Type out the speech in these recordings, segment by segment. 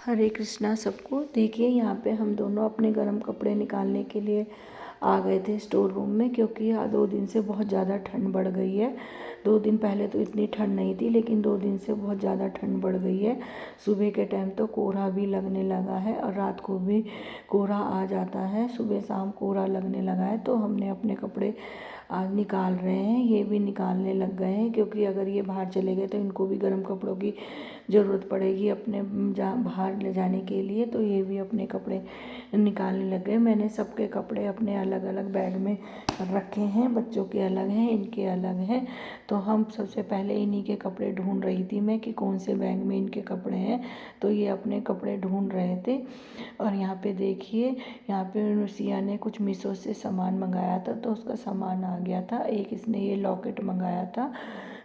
हरे कृष्णा सबको। देखिए यहाँ पे हम दोनों अपने गर्म कपड़े निकालने के लिए आ गए थे स्टोर रूम में, क्योंकि 2 दिन से बहुत ज़्यादा ठंड बढ़ गई है। 2 दिन पहले तो इतनी ठंड नहीं थी, लेकिन 2 दिन से बहुत ज़्यादा ठंड बढ़ गई है। सुबह के टाइम तो कोहरा भी लगने लगा है और रात को भी कोहरा आ जाता है। सुबह शाम कोहरा लगने लगा है, तो हमने अपने कपड़े आज निकाल रहे हैं। ये भी निकालने लग गए हैं, क्योंकि अगर ये बाहर चले गए तो इनको भी गर्म कपड़ों की ज़रूरत पड़ेगी अपने बाहर ले जाने के लिए। तो ये भी अपने कपड़े निकालने लग गए। मैंने सबके कपड़े अपने अलग अलग बैग में रखे हैं। बच्चों के अलग हैं, इनके अलग हैं। तो हम सबसे पहले इन्हीं के कपड़े ढूंढ रही थी मैं कि कौन से बैग में इनके कपड़े हैं। तो ये अपने कपड़े ढूंढ रहे थे। और यहाँ पे देखिए, यहाँ पे सिया ने कुछ मीशो से सामान मंगाया था, तो उसका सामान आ गया था। एक इसने ये लॉकेट मंगाया था,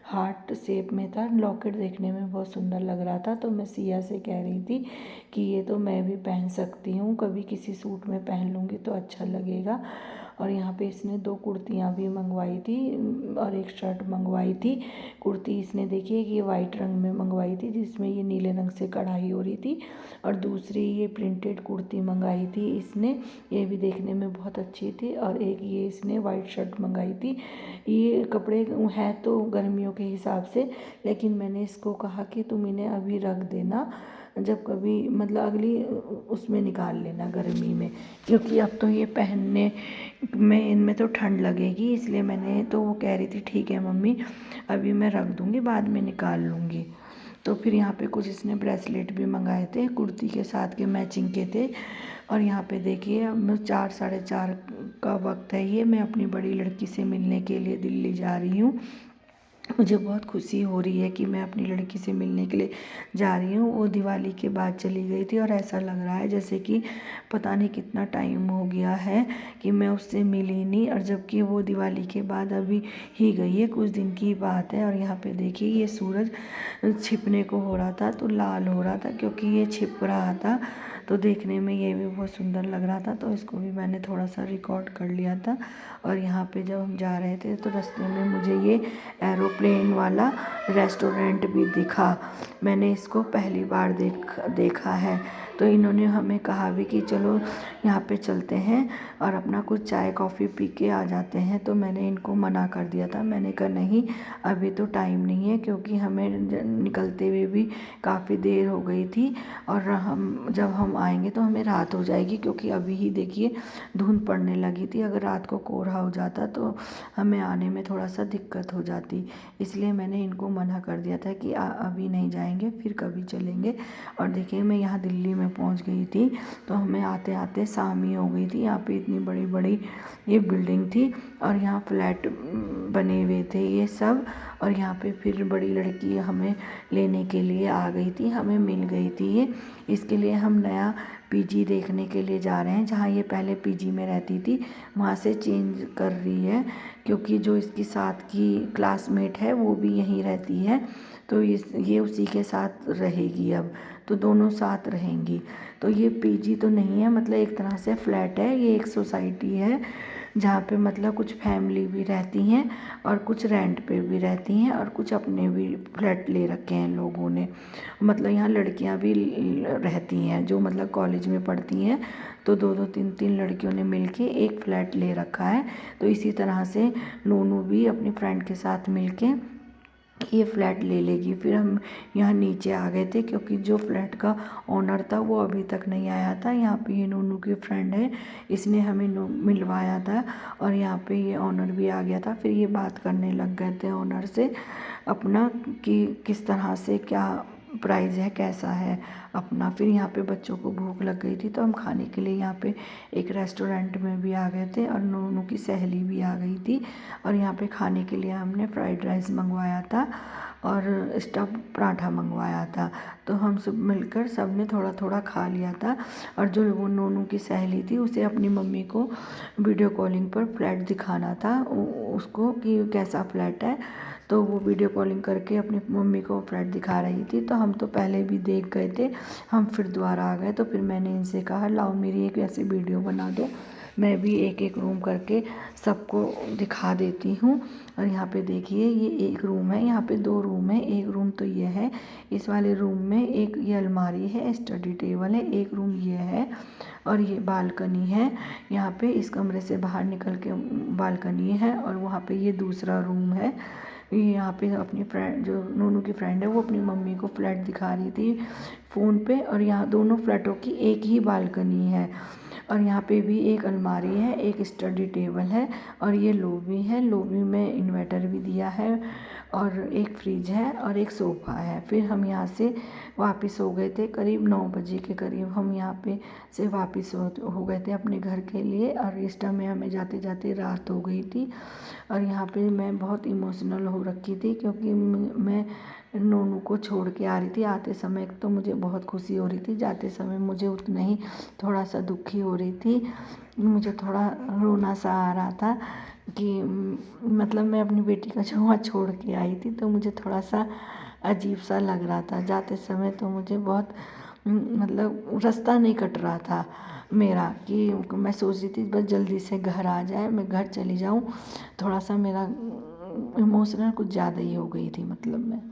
हार्ट शेप में था। लॉकेट देखने में बहुत सुंदर लग रहा था, तो मैं सिया से कह रही थी कि ये तो मैं भी पहन सकती हूँ, कभी किसी सूट में पहन लूँगी तो अच्छा लगेगा। और यहाँ पे इसने 2 कुर्तियाँ भी मंगवाई थी और एक शर्ट मंगवाई थी। कुर्ती इसने देखिए कि ये वाइट रंग में मंगवाई थी, जिसमें ये नीले रंग से कढ़ाई हो रही थी। और दूसरी ये प्रिंटेड कुर्ती मंगाई थी इसने, ये भी देखने में बहुत अच्छी थी। और एक ये इसने वाइट शर्ट मंगाई थी। ये कपड़े हैं तो गर्मियों के हिसाब से, लेकिन मैंने इसको कहा कि तुम इन्हें अभी रख देना, जब कभी मतलब अगली उसमें निकाल लेना गर्मी में, क्योंकि अब तो ये पहनने में इनमें तो ठंड लगेगी। इसलिए मैंने तो वो कह रही थी ठीक है मम्मी, अभी मैं रख दूँगी, बाद में निकाल लूँगी। तो फिर यहाँ पे कुछ इसने ब्रेसलेट भी मंगाए थे, कुर्ती के साथ के मैचिंग के थे। और यहाँ पे देखिए, अब 4 साढ़े 4 का वक्त है। ये मैं अपनी बड़ी लड़की से मिलने के लिए दिल्ली जा रही हूँ। मुझे बहुत खुशी हो रही है कि मैं अपनी लड़की से मिलने के लिए जा रही हूँ। वो दिवाली के बाद चली गई थी, और ऐसा लग रहा है जैसे कि पता नहीं कितना टाइम हो गया है कि मैं उससे मिली नहीं, और जबकि वो दिवाली के बाद अभी ही गई है, कुछ दिन की बात है। और यहाँ पे देखिए, ये सूरज छिपने को हो रहा था तो लाल हो रहा था, क्योंकि ये छिप रहा था, तो देखने में ये भी बहुत सुंदर लग रहा था। तो इसको भी मैंने थोड़ा सा रिकॉर्ड कर लिया था। और यहाँ पे जब हम जा रहे थे तो रास्ते में मुझे ये एरोप्लेन वाला रेस्टोरेंट भी दिखा। मैंने इसको पहली बार देखा है। तो इन्होंने हमें कहा भी कि चलो यहाँ पे चलते हैं और अपना कुछ चाय कॉफ़ी पी के आ जाते हैं। तो मैंने इनको मना कर दिया था। मैंने कहा नहीं, अभी तो टाइम नहीं है, क्योंकि हमें निकलते हुए भी काफ़ी देर हो गई थी, और जब हम आएंगे तो हमें रात हो जाएगी, क्योंकि अभी ही देखिए धुंध पड़ने लगी थी। अगर रात को कोहरा हो जाता तो हमें आने में थोड़ा सा दिक्कत हो जाती। इसलिए मैंने इनको मना कर दिया था कि अभी नहीं जाएंगे, फिर कभी चलेंगे। और देखिए, मैं यहाँ दिल्ली में पहुँच गई थी, तो हमें आते आते शाम ही हो गई थी। यहाँ पे इतनी बड़ी बड़ी ये बिल्डिंग थी, और यहाँ फ्लैट बने हुए थे ये सब। और यहाँ पे फिर बड़ी लड़की हमें लेने के लिए आ गई थी, हमें मिल गई थी ये। इसके लिए हम नया पीजी देखने के लिए जा रहे हैं। जहाँ ये पहले पीजी में रहती थी, वहाँ से चेंज कर रही है, क्योंकि जो इसकी साथ की क्लासमेट है वो भी यहीं रहती है, तो ये उसी के साथ रहेगी अब, तो दोनों साथ रहेंगी। तो ये पीजी तो नहीं है, मतलब एक तरह से फ्लैट है। ये एक सोसाइटी है जहाँ पे मतलब कुछ फैमिली भी रहती हैं, और कुछ रेंट पे भी रहती हैं, और कुछ अपने भी फ्लैट ले रखे हैं लोगों ने। मतलब यहाँ लड़कियाँ भी रहती हैं जो मतलब कॉलेज में पढ़ती हैं, तो 2-2 3-3 लड़कियों ने मिलके एक फ्लैट ले रखा है। तो इसी तरह से नूनू भी अपनी फ्रेंड के साथ मिलके ये फ्लैट ले लेगी। फिर हम यहाँ नीचे आ गए थे, क्योंकि जो फ्लैट का ओनर था वो अभी तक नहीं आया था। यहाँ पे ये नूनू की फ्रेंड है, इसने हमें मिलवाया था, और यहाँ पे ये ओनर भी आ गया था। फिर ये बात करने लग गए थे ओनर से अपना कि किस तरह से क्या प्राइस है, कैसा है अपना। फिर यहाँ पे बच्चों को भूख लग गई थी, तो हम खाने के लिए यहाँ पे एक रेस्टोरेंट में भी आ गए थे, और नूनू की सहेली भी आ गई थी। और यहाँ पे खाने के लिए हमने फ्राइड राइस मंगवाया था और स्टफ़ पराठा मंगवाया था। तो हम सब मिलकर सब ने थोड़ा थोड़ा खा लिया था। और जो वो नूनू की सहेली थी, उसे अपनी मम्मी को वीडियो कॉलिंग पर फ्लैट दिखाना था उसको कि कैसा फ्लैट है। तो वो वीडियो कॉलिंग करके अपनी मम्मी को फ्लैट दिखा रही थी। तो हम तो पहले भी देख गए थे, हम फिर दोबारा आ गए। तो फिर मैंने इनसे कहा लाओ मेरी एक ऐसी वीडियो बना दो, मैं भी एक एक रूम करके सबको दिखा देती हूँ। और यहाँ पे देखिए ये एक रूम है, यहाँ पे 2 रूम है। एक रूम तो ये है, इस वाले रूम में एक ये अलमारी है, स्टडी टेबल है, एक रूम ये है और ये बालकनी है। यहाँ पे इस कमरे से बाहर निकल के बालकनी है और वहाँ पे ये दूसरा रूम है। यहाँ पे अपनी फ्रेंड जो नूनू की फ्रेंड है वो अपनी मम्मी को फ्लैट दिखा रही थी फ़ोन पे। और यहाँ दोनों फ्लैटों की एक ही बालकनी है और यहाँ पे भी एक अलमारी है, एक स्टडी टेबल है और ये लॉबी है। लॉबी में इन्वर्टर भी दिया है और एक फ्रिज है और एक सोफ़ा है। फिर हम यहाँ से वापस हो गए थे करीब 9 बजे के करीब, हम यहाँ पे से वापस हो गए थे अपने घर के लिए। और इस टाइम में हमें जाते जाते रात हो गई थी और यहाँ पे मैं बहुत इमोशनल हो रखी थी क्योंकि मैं नोनू को छोड़ के आ रही थी। आते समय तो मुझे बहुत खुशी हो रही थी, जाते समय मुझे उतना ही थोड़ा सा दुखी हो रही थी। मुझे थोड़ा रोना सा आ रहा था कि मतलब मैं अपनी बेटी को वहाँ छोड़ के आई थी, तो मुझे थोड़ा सा अजीब सा लग रहा था जाते समय। तो मुझे बहुत मतलब रास्ता नहीं कट रहा था मेरा कि मैं सोच रही थी बस जल्दी से घर आ जाए, मैं घर चली जाऊँ। थोड़ा सा मेरा इमोशनल कुछ ज़्यादा ही हो गई थी मतलब मैं।